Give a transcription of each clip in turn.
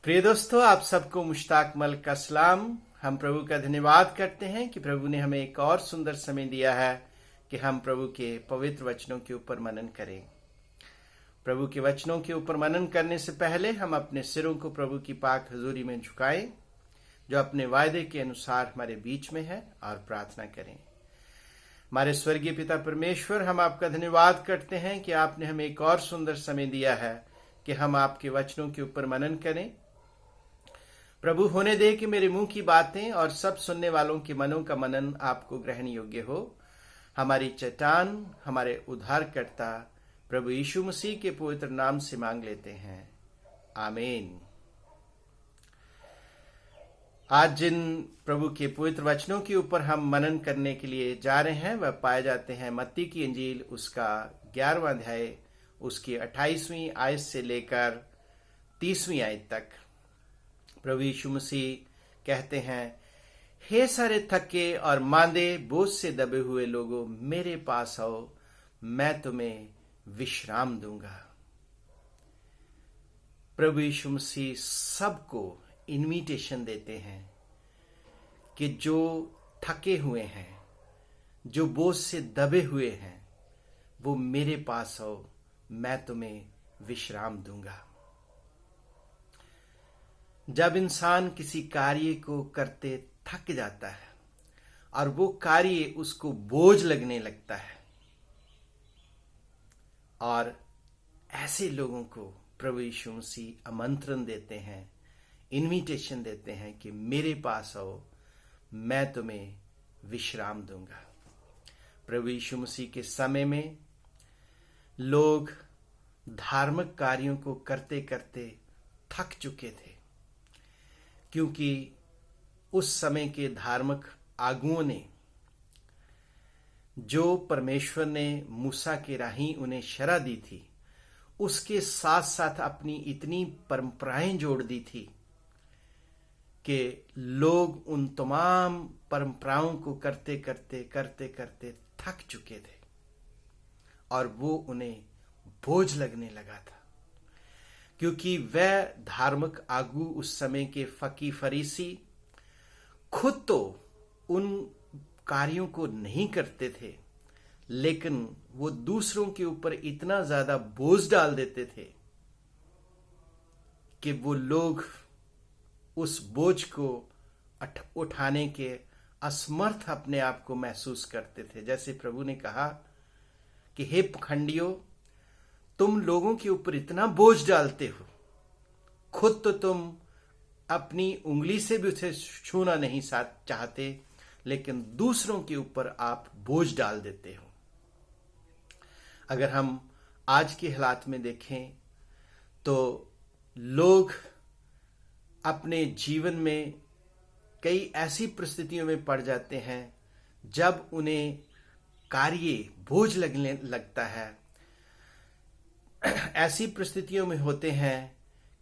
प्रिय दोस्तों, आप सबको मुश्ताक मल का सलाम। हम प्रभु का धन्यवाद करते हैं कि प्रभु ने हमें एक और सुंदर समय दिया है कि हम प्रभु के पवित्र वचनों के ऊपर मनन करें। प्रभु के वचनों के ऊपर मनन करने से पहले हम अपने सिरों को प्रभु की पाक हजूरी में झुकाएं, जो अपने वायदे के अनुसार हमारे बीच में है, और प्रार्थना करें। हमारे स्वर्गीय पिता परमेश्वर, हम आपका धन्यवाद करते हैं कि आपने हमें एक और सुंदर समय दिया है कि हम आपके वचनों के ऊपर मनन करें। प्रभु, होने दे कि मेरे मुंह की बातें और सब सुनने वालों के मनों का मनन आपको ग्रहण योग्य हो। हमारी चट्टान, हमारे उद्धारकर्ता प्रभु यीशु मसीह के पवित्र नाम से मांग लेते हैं, आमीन। आज जिन प्रभु के पवित्र वचनों के ऊपर हम मनन करने के लिए जा रहे हैं वह पाए जाते हैं मत्ती की इंजील, उसका 11वां अध्याय, उसकी 28वीं आयत से लेकर 30वीं आयत तक। प्रभु यीशु मसीह कहते हैं, हे सारे थके और मांदे बोझ से दबे हुए लोगों, मेरे पास आओ, मैं तुम्हें विश्राम दूंगा। प्रभु यीशु मसीह सबको इनविटेशन देते हैं कि जो थके हुए हैं, जो बोझ से दबे हुए हैं, वो मेरे पास आओ, मैं तुम्हें विश्राम दूंगा। जब इंसान किसी कार्य को करते थक जाता है और वो कार्य उसको बोझ लगने लगता है, और ऐसे लोगों को प्रभु यीशु मसीह आमंत्रण देते हैं, इनविटेशन देते हैं कि मेरे पास आओ, मैं तुम्हें विश्राम दूंगा। प्रभु यीशु मसीह के समय में लोग धार्मिक कार्यों को करते करते थक चुके थे, क्योंकि उस समय के धार्मिक आगुओं ने, जो परमेश्वर ने मूसा के राही उन्हें शरह दी थी, उसके साथ साथ अपनी इतनी परंपराएं जोड़ दी थी कि लोग उन तमाम परंपराओं को करते करते थक चुके थे और वो उन्हें बोझ लगने लगा था। क्योंकि वह धार्मिक आगू, उस समय के फकी फरीसी, खुद तो उन कार्यों को नहीं करते थे, लेकिन वो दूसरों के ऊपर इतना ज्यादा बोझ डाल देते थे कि वो लोग उस बोझ को उठाने के असमर्थ अपने आप को महसूस करते थे। जैसे प्रभु ने कहा कि हे पखंडियों, तुम लोगों के ऊपर इतना बोझ डालते हो, खुद तो तुम अपनी उंगली से भी उसे छूना नहीं चाहते, लेकिन दूसरों के ऊपर आप बोझ डाल देते हो। अगर हम आज के हालात में देखें तो लोग अपने जीवन में कई ऐसी परिस्थितियों में पड़ जाते हैं जब उन्हें कार्य बोझ लगने लगता है। ऐसी परिस्थितियों में होते हैं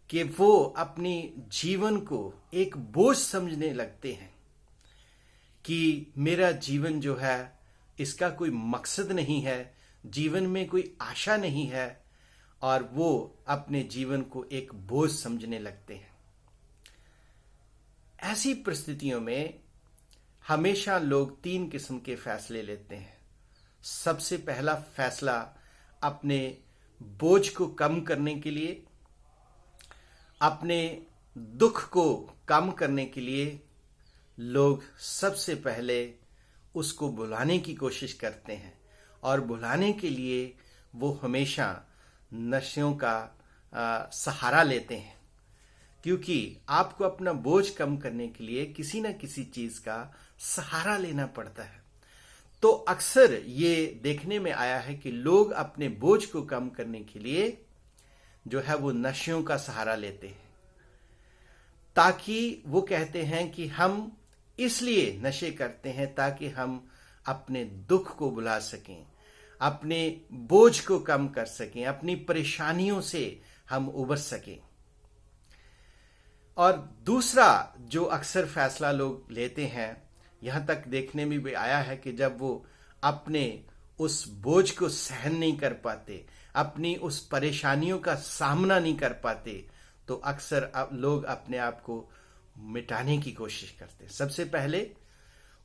कि वो अपनी जीवन को एक बोझ समझने लगते हैं कि मेरा जीवन जो है, इसका कोई मकसद नहीं है, जीवन में कोई आशा नहीं है, और वो अपने जीवन को एक बोझ समझने लगते हैं। ऐसी परिस्थितियों में हमेशा लोग 3 किस्म के फैसले लेते हैं। सबसे पहला फैसला, अपने बोझ को कम करने के लिए, अपने दुख को कम करने के लिए लोग सबसे पहले उसको भुलाने की कोशिश करते हैं, और भुलाने के लिए वो हमेशा नशों का सहारा लेते हैं। क्योंकि आपको अपना बोझ कम करने के लिए किसी न किसी चीज का सहारा लेना पड़ता है। तो अक्सर ये देखने में आया है कि लोग अपने बोझ को कम करने के लिए जो है वो नशों का सहारा लेते हैं, ताकि वो कहते हैं कि हम इसलिए नशे करते हैं ताकि हम अपने दुख को भुला सकें, अपने बोझ को कम कर सकें, अपनी परेशानियों से हम उबर सकें। और दूसरा जो अक्सर फैसला लोग लेते हैं, यहां तक देखने में भी आया है कि जब वो अपने उस बोझ को सहन नहीं कर पाते, अपनी उस परेशानियों का सामना नहीं कर पाते, तो अक्सर लोग अपने आप को मिटाने की कोशिश करते हैं। सबसे पहले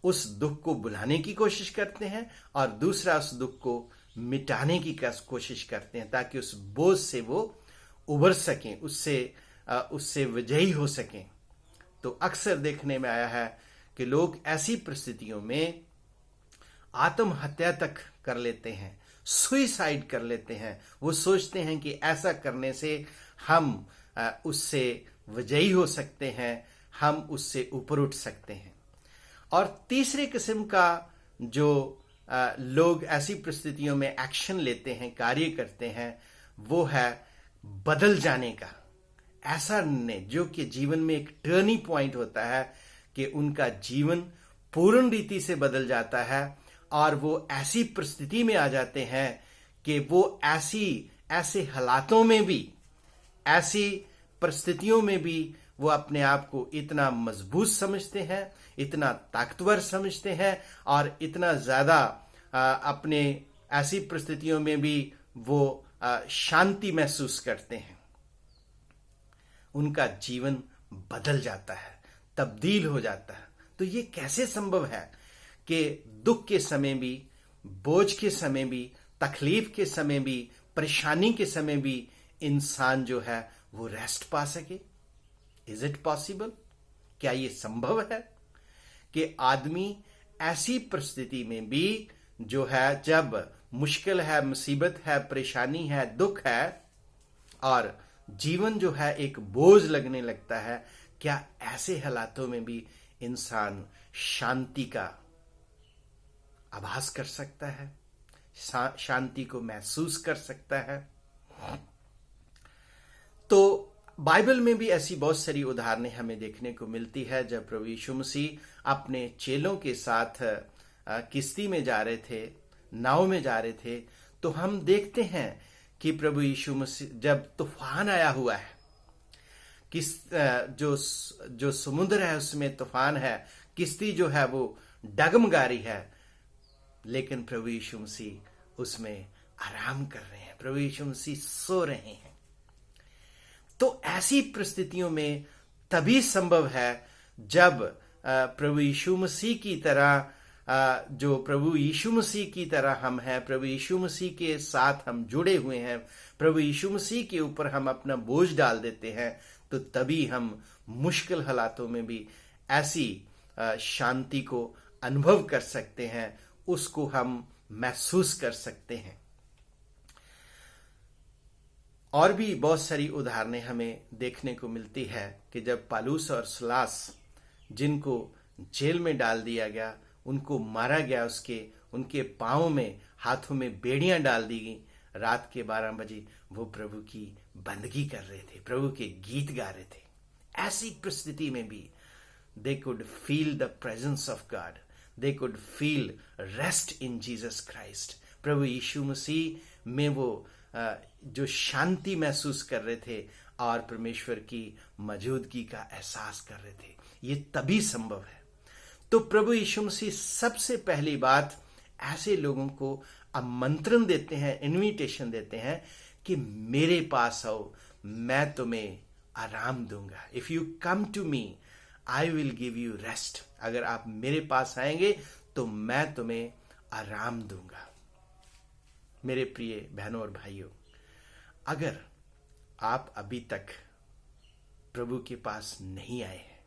उस दुख को बुलाने की कोशिश करते हैं और दूसरा उस दुख को मिटाने की कोशिश करते हैं ताकि उस बोझ से वो उबर सकें, उससे विजयी हो सकें। तो अक्सर देखने में आया है कि लोग ऐसी परिस्थितियों में आत्महत्या तक कर लेते हैं, सुइसाइड कर लेते हैं। वो सोचते हैं कि ऐसा करने से हम उससे विजयी हो सकते हैं, हम उससे ऊपर उठ सकते हैं। और तीसरे किस्म का जो लोग ऐसी परिस्थितियों में एक्शन लेते हैं, कार्य करते हैं, वो है बदल जाने का। ऐसा निर्णय जो कि जीवन में एक टर्निंग पॉइंट होता है कि उनका जीवन पूर्ण रीति से बदल जाता है और वो ऐसी परिस्थिति में आ जाते हैं कि वो ऐसे हालातों में भी, ऐसी परिस्थितियों में भी वो अपने आप को इतना मजबूत समझते हैं, इतना ताकतवर समझते हैं और इतना ज्यादा अपने ऐसी परिस्थितियों में भी वो शांति महसूस करते हैं। उनका जीवन बदल जाता है, तब्दील हो जाता है। तो ये कैसे संभव है कि दुख के समय भी, बोझ के समय भी, तकलीफ के समय भी, परेशानी के समय भी इंसान जो है वो रेस्ट पा सके? Is it possible? क्या ये संभव है कि आदमी ऐसी परिस्थिति में भी जो है, जब मुश्किल है, मुसीबत है, परेशानी है, दुख है और जीवन जो है एक बोझ लगने लगता है, क्या ऐसे हालातों में भी इंसान शांति का आभास कर सकता है, शांति को महसूस कर सकता है? तो बाइबल में भी ऐसी बहुत सारी उदाहरणें हमें देखने को मिलती है। जब प्रभु यीशु मसीह अपने चेलों के साथ किश्ती में जा रहे थे, नाव में जा रहे थे, तो हम देखते हैं कि प्रभु यीशु मसीह, जब तूफान आया हुआ है, जो समुद्र है उसमें तूफान है, किश्ती जो है वो डगमगा रही है, लेकिन प्रभु यीशु मसीह उसमें आराम कर रहे हैं, प्रभु यीशु मसीह सो रहे हैं। तो ऐसी परिस्थितियों में तभी संभव है जब प्रभु यीशु मसीह की तरह, जो प्रभु यीशु मसीह की तरह हम हैं, प्रभु यीशु मसीह के साथ हम जुड़े हुए हैं, प्रभु यीशु मसीह के ऊपर हम अपना बोझ डाल देते हैं, तो तभी हम मुश्किल हालातों में भी ऐसी शांति को अनुभव कर सकते हैं, उसको हम महसूस कर सकते हैं। और भी बहुत सारी उदाहरणें हमें देखने को मिलती है कि जब पालूस और सिलास, जिनको जेल में डाल दिया गया, उनको मारा गया, उनके पांवों में, हाथों में बेड़ियां डाल दी गई, रात के 12 बजे वो प्रभु की बंदगी कर रहे थे, प्रभु के गीत गा रहे थे। ऐसी परिस्थिति में भी they could feel the presence of God, they could feel rest in Jesus Christ. प्रभु यीशु मसीह में वो जो शांति महसूस कर रहे थे और परमेश्वर की मौजूदगी का एहसास कर रहे थे। ये तभी संभव है। तो प्रभु यीशु मसीह सबसे पहली बात ऐसे लोगों को आमंत्रण देते हैं, इनविटेशन देते हैं कि मेरे पास आओ, मैं तुम्हें आराम दूंगा। If you come to me I will give you rest. अगर आप मेरे पास आएंगे तो मैं तुम्हें आराम दूंगा। मेरे प्रिय बहनों और भाइयों, अगर आप अभी तक प्रभु के पास नहीं आए हैं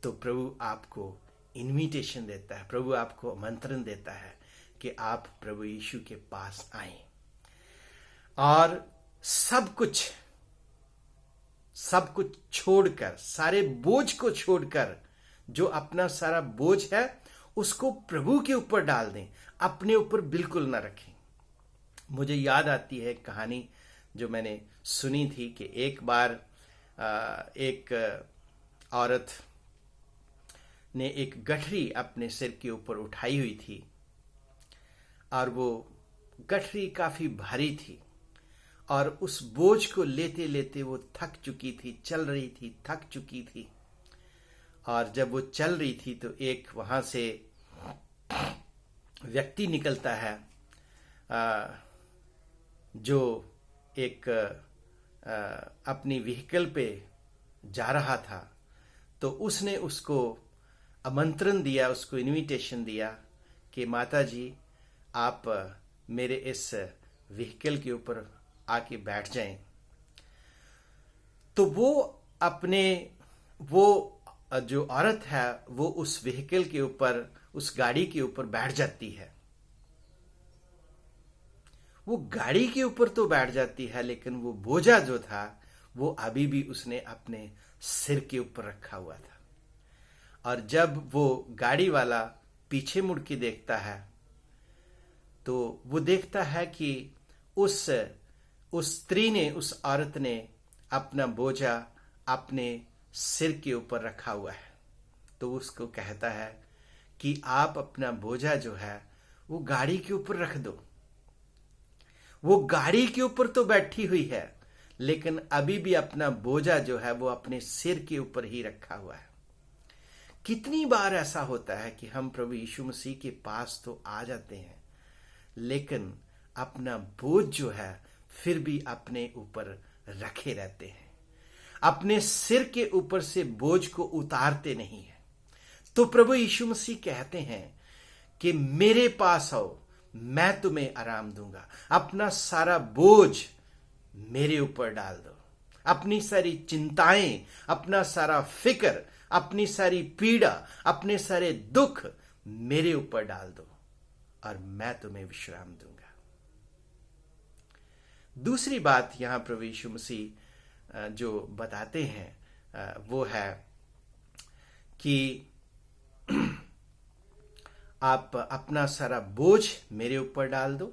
तो प्रभु आपको इनविटेशन देता है, प्रभु आपको आमंत्रण देता है कि आप प्रभु यीशु के पास आएं और सब कुछ छोड़कर, सारे बोझ को छोड़कर, जो अपना सारा बोझ है उसको प्रभु के ऊपर डाल दें, अपने ऊपर बिल्कुल ना रखें। मुझे याद आती है एक कहानी जो मैंने सुनी थी कि एक बार एक औरत ने एक गठरी अपने सिर के ऊपर उठाई हुई थी और वो गठरी काफी भारी थी और उस बोझ को लेते लेते वो थक चुकी थी, चल रही थी, थक चुकी थी। और जब वो चल रही थी तो एक वहां से व्यक्ति निकलता है जो एक अपनी व्हीकल पे जा रहा था, तो उसने उसको आमंत्रण दिया, उसको इनविटेशन दिया कि माता जी आप मेरे इस व्हीकल के ऊपर आके बैठ जाएं। तो वो जो औरत है वो उस व्हीकल के ऊपर, उस गाड़ी के ऊपर बैठ जाती है। वो गाड़ी के ऊपर तो बैठ जाती है, लेकिन वो बोझा जो था वो अभी भी उसने अपने सिर के ऊपर रखा हुआ था। और जब वो गाड़ी वाला पीछे मुड़ के देखता है तो वो देखता है कि उस स्त्री ने, उस औरत ने अपना बोझा अपने सिर के ऊपर रखा हुआ है। तो उसको कहता है कि आप अपना बोझा जो है वो गाड़ी के ऊपर रख दो। वो गाड़ी के ऊपर तो बैठी हुई है, लेकिन अभी भी अपना बोझा जो है वो अपने सिर के ऊपर ही रखा हुआ है। कितनी बार ऐसा होता है कि हम प्रभु यीशु मसीह के पास तो आ जाते हैं, लेकिन अपना बोझ जो है फिर भी अपने ऊपर रखे रहते हैं, अपने सिर के ऊपर से बोझ को उतारते नहीं है। तो प्रभु यीशु मसीह कहते हैं कि मेरे पास आओ, मैं तुम्हें आराम दूंगा। अपना सारा बोझ मेरे ऊपर डाल दो, अपनी सारी चिंताएं, अपना सारा फिक्र, अपनी सारी पीड़ा, अपने सारे दुख मेरे ऊपर डाल दो और मैं तुम्हें विश्राम दूंगा। दूसरी बात यहां प्रभु यीशु मसीह जो बताते हैं वो है कि आप अपना सारा बोझ मेरे ऊपर डाल दो,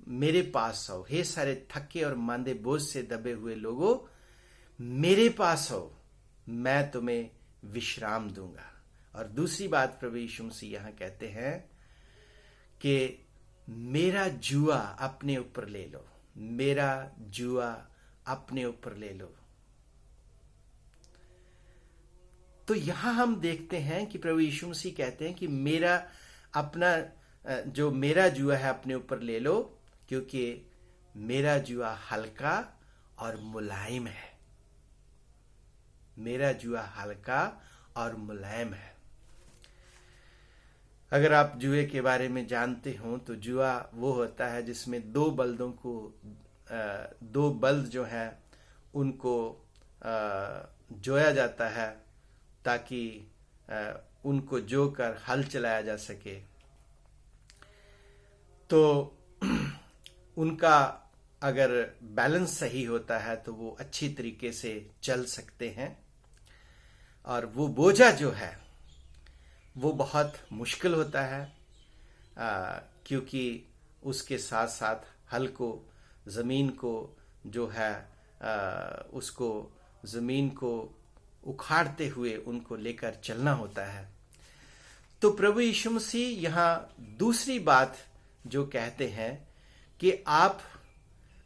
मेरे पास आओ। हे सारे थके और मांदे बोझ से दबे हुए लोगों, मेरे पास आओ, मैं तुम्हें विश्राम दूंगा। और दूसरी बात प्रभु यीशु मसीह यहां कहते हैं कि मेरा जुआ अपने ऊपर ले लो, मेरा जुआ अपने ऊपर ले लो। तो यहां हम देखते हैं कि प्रभु यीशु मसीह कहते हैं कि मेरा जुआ है अपने ऊपर ले लो, क्योंकि मेरा जुआ हल्का और मुलायम है। मेरा जुआ हल्का और मुलायम है। अगर आप जुए के बारे में जानते हो तो जुआ वो होता है जिसमें दो बल्द जो है उनको जोया जाता है ताकि उनको जोकर हल चलाया जा सके। तो उनका अगर बैलेंस सही होता है तो वो अच्छी तरीके से चल सकते हैं। और वो बोझा जो है वो बहुत मुश्किल होता है, क्योंकि उसके साथ साथ हल को, ज़मीन को जो है उसको ज़मीन को उखाड़ते हुए उनको लेकर चलना होता है। तो प्रभु यीशु मसीह यहाँ दूसरी बात जो कहते हैं कि आप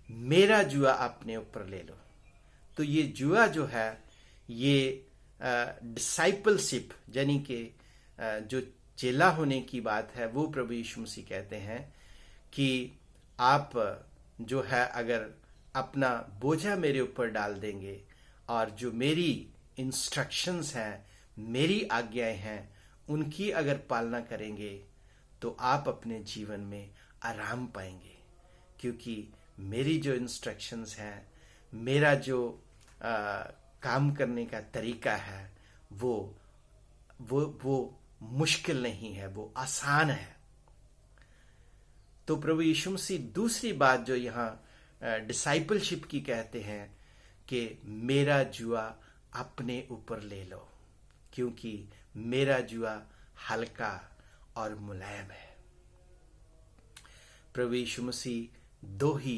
मेरा जुआ अपने ऊपर ले लो। तो ये जुआ जो है ये डिसाइपलशिप यानी कि जो चेला होने की बात है, वो प्रभु यीशु मसीह कहते हैं कि आप जो है अगर अपना बोझा मेरे ऊपर डाल देंगे और जो मेरी इंस्ट्रक्शंस हैं, मेरी आज्ञाएं हैं, उनकी अगर पालना करेंगे तो आप अपने जीवन में आराम पाएंगे। क्योंकि मेरी जो इंस्ट्रक्शंस हैं, मेरा जो काम करने का तरीका है वो मुश्किल नहीं है, वो आसान है। तो प्रभु यीशु मसीह दूसरी बात जो यहाँ डिसाइपलशिप की कहते हैं कि मेरा जुआ अपने ऊपर ले लो, क्योंकि मेरा जुआ हल्का और मुलायम है। प्रभु यीशु मसीह दो ही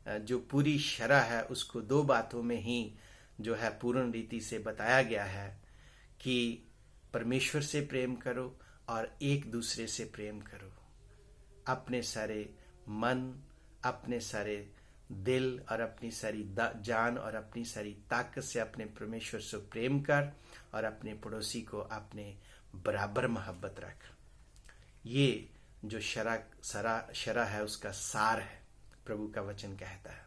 जो पूरी शरह है उसको दो बातों में ही जो है पूर्ण रीति से बताया गया है कि परमेश्वर से प्रेम करो और एक दूसरे से प्रेम करो। अपने सारे मन, अपने सारे दिल और अपनी सारी जान और अपनी सारी ताकत से अपने परमेश्वर से प्रेम कर और अपने पड़ोसी को अपने बराबर मोहब्बत रख। ये जो शरा है उसका सार है, प्रभु का वचन कहता है।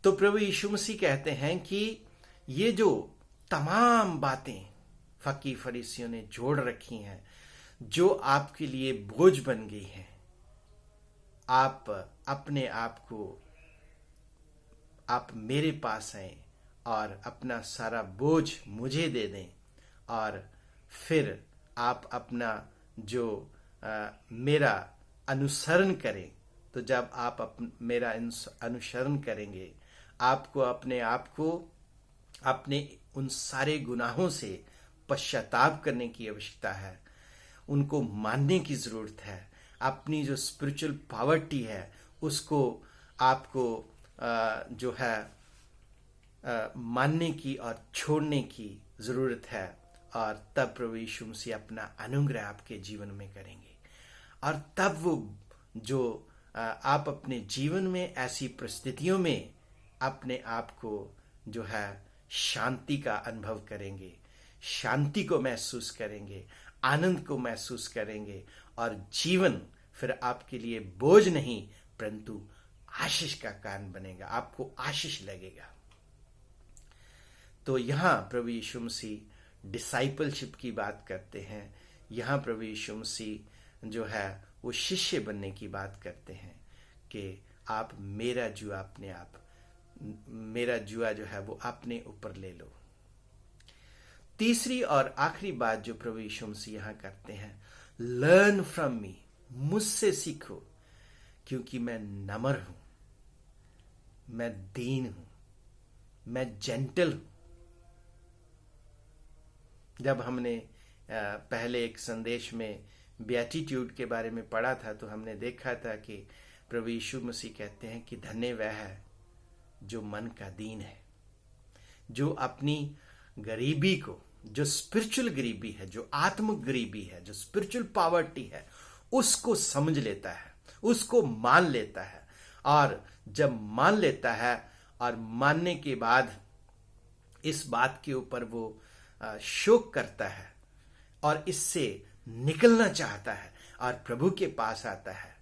तो प्रभु यीशु मसीह कहते हैं कि ये जो तमाम बातें फकीर फरीसियों ने जोड़ रखी हैं, जो आपके लिए बोझ बन गई हैं, आप अपने आप मेरे पास आए और अपना सारा बोझ मुझे दे दें, और फिर आप अपना जो मेरा अनुसरण करें। तो जब आप मेरा अनुसरण करेंगे, आपको अपने आप को अपने उन सारे गुनाहों से पश्चाताप करने की आवश्यकता है, उनको मानने की जरूरत है। अपनी जो स्पिरिचुअल पॉवर्टी है उसको आपको जो है मानने की और छोड़ने की जरूरत है, और तब प्रभु यीशु मसीह अपना अनुग्रह आपके जीवन में करेंगे। और तब वो जो आप अपने जीवन में ऐसी परिस्थितियों में अपने आप को जो है शांति का अनुभव करेंगे, शांति को महसूस करेंगे, आनंद को महसूस करेंगे, और जीवन फिर आपके लिए बोझ नहीं परंतु आशीष का कारण बनेगा, आपको आशीष लगेगा। तो यहां प्रभु यीशु मसीह डिसाइपलशिप की बात करते हैं। यहां प्रभु यीशु मसीह जो है वो शिष्य बनने की बात करते हैं कि आप मेरा जुआ जो है वो अपने ऊपर ले लो। तीसरी और आखिरी बात जो प्रभु यीशु मसीह यहां करते हैं, लर्न फ्रॉम मी, मुझसे सीखो, क्योंकि मैं नम्र हूं, मैं दीन हूं, मैं जेंटल हूं। जब हमने पहले एक संदेश में बेटिट्यूड के बारे में पढ़ा था, तो हमने देखा था कि प्रभु यीशु मसीह कहते हैं कि धन्य वह है जो मन का दीन है, जो अपनी गरीबी को, जो स्पिरिचुअल गरीबी है, जो आत्मिक गरीबी है, जो स्पिरिचुअल पॉवर्टी है, उसको समझ लेता है, उसको मान लेता है। और जब मान लेता है और मानने के बाद इस बात के ऊपर वो शोक करता है और इससे निकलना चाहता है और प्रभु के पास आता है,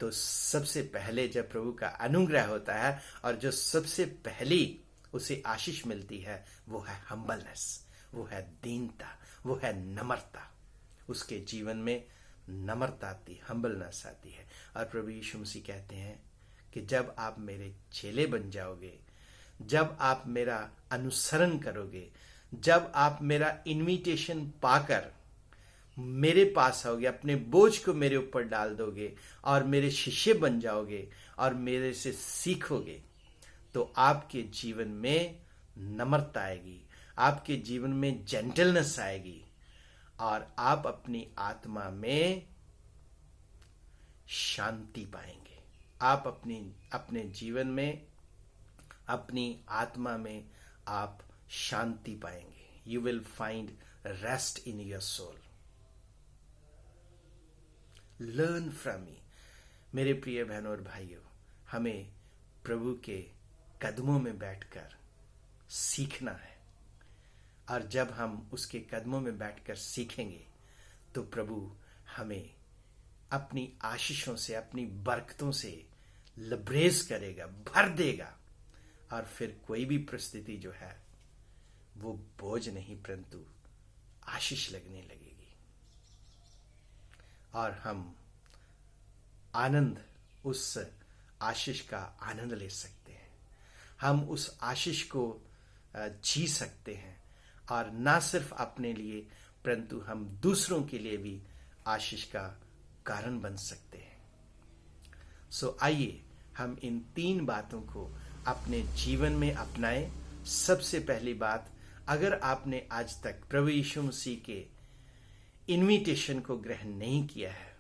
तो सबसे पहले जब प्रभु का अनुग्रह होता है और जो सबसे पहली उसे आशीष मिलती है वो है हम्बलनेस, वो है दीनता, वो है नम्रता। उसके जीवन में नम्रता आती, हम्बलनेस आती है। और प्रभु यीशु मसीह कहते हैं कि जब आप मेरे चेले बन जाओगे, जब आप मेरा अनुसरण करोगे, जब आप मेरा इनविटेशन पाकर मेरे पास आओगे, अपने बोझ को मेरे ऊपर डाल दोगे और मेरे शिष्य बन जाओगे और मेरे से सीखोगे, तो आपके जीवन में नम्रता आएगी, आपके जीवन में जेंटलनेस आएगी, और आप अपनी आत्मा में शांति पाएंगे। आप अपने जीवन में, अपनी आत्मा में आप शांति पाएंगे। You will find rest in your soul. Learn from me. मेरे प्रिय बहनों और भाइयों, हमें प्रभु के कदमों में बैठकर सीखना है, और जब हम उसके कदमों में बैठकर सीखेंगे तो प्रभु हमें अपनी आशीषों से, अपनी बरकतों से लबरेज करेगा, भर देगा, और फिर कोई भी परिस्थिति जो है वो बोझ नहीं परंतु आशीष लगने लगेगी, और हम आनंद, उस आशीष का आनंद ले सकते हैं। हम उस आशीष को जी सकते हैं, और ना सिर्फ अपने लिए परंतु हम दूसरों के लिए भी आशीष का कारण बन सकते हैं। सो आइए हम इन 3 बातों को अपने जीवन में अपनाएं। सबसे पहली बात, अगर आपने आज तक प्रभु यीशु मसीह के इनविटेशन को ग्रहण नहीं किया है,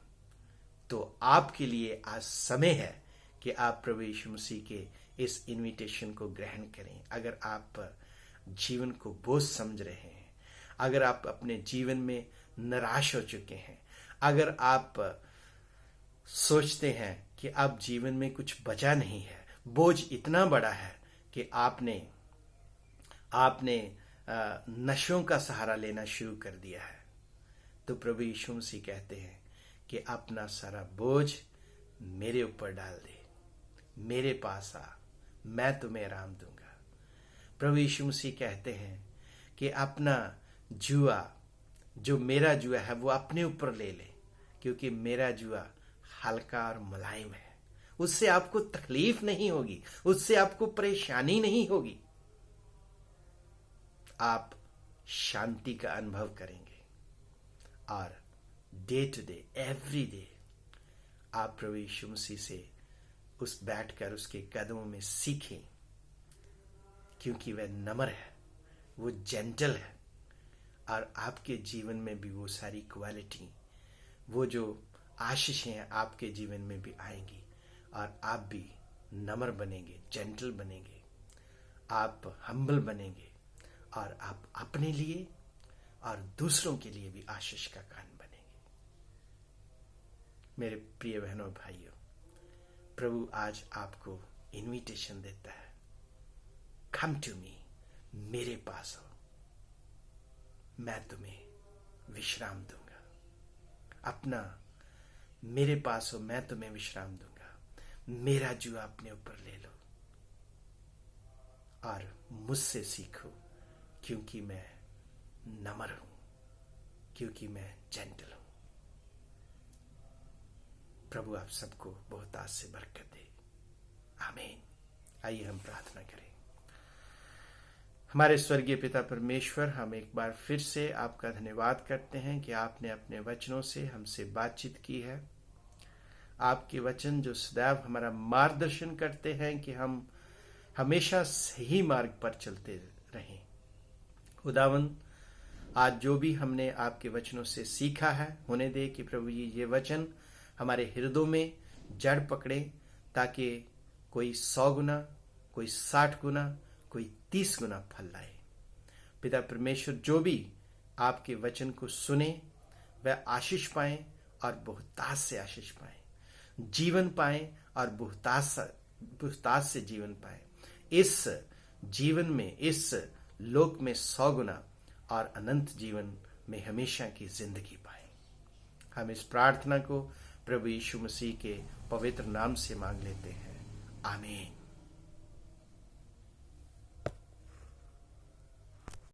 तो आपके लिए आज समय है कि आप प्रभु यीशु मसीह के इस इनविटेशन को ग्रहण करें। अगर आप जीवन को बोझ समझ रहे हैं, अगर आप अपने जीवन में निराश हो चुके हैं, अगर आप सोचते हैं कि अब जीवन में कुछ बचा नहीं है, बोझ इतना बड़ा है कि आपने नशों का सहारा लेना शुरू कर दिया है, तो प्रभु यीशु मसीह कहते हैं कि अपना सारा बोझ मेरे ऊपर डाल दे, मेरे पास आ, मैं तुम्हें आराम दूंगा। प्रभु यीशु मसीह कहते हैं कि अपना जुआ, जो मेरा जुआ है, वो अपने ऊपर ले ले, क्योंकि मेरा जुआ हल्का और मुलायम है। उससे आपको तकलीफ नहीं होगी, उससे आपको परेशानी नहीं होगी। आप शांति का अनुभव करेंगे और day to day, every day आप प्रभु यीशु मसीह से उस बैठकर उसके कदमों में सीखें, क्योंकि वह नम्र है, वो जेंटल है, और आपके जीवन में भी वो सारी क्वालिटी, वो जो आशीषें हैं आपके जीवन में भी आएंगी और आप भी नम्र बनेंगे, जेंटल बनेंगे, आप हम्बल बनेंगे और आप अपने लिए और दूसरों के लिए भी आशीष का कारण बनेंगे। मेरे प्रिय बहनों भाइयों, प्रभु आज आपको इनविटेशन देता है, कम टू मी, मेरे पास हो, मैं तुम्हें विश्राम दूंगा। अपना मेरे पास हो, मैं तुम्हें विश्राम दूंगा, मेरा जुआ अपने ऊपर ले लो और मुझसे सीखो, क्योंकि मैं नम्र हूं, क्योंकि मैं जेंटल हूं। प्रभु आप सबको बहुत आज से बरकत दे, आमीन। आइए हम प्रार्थना करें। हमारे स्वर्गीय पिता परमेश्वर, हम एक बार फिर से आपका धन्यवाद करते हैं कि आपने अपने वचनों से हमसे बातचीत की है। आपके वचन जो सदैव हमारा मार्गदर्शन करते हैं कि हम हमेशा सही मार्ग पर चलते रहें। खुदावंद, आज जो भी हमने आपके वचनों से सीखा है, होने दे कि प्रभु जी ये वचन हमारे हृदयों में जड़ पकड़े, ताकि कोई 100 गुना, कोई 60 गुना, कोई 30 गुना फल लाए। पिता परमेश्वर, जो भी आपके वचन को सुने वह आशीष पाए और बहुतायत से आशीष पाए, जीवन पाए और बहुतायत से जीवन पाए। इस जीवन में, इस लोक में 100 गुना और अनंत जीवन में हमेशा की जिंदगी पाए। हम इस प्रार्थना को प्रभु यीशु मसीह के पवित्र नाम से मांग लेते हैं, आमीन।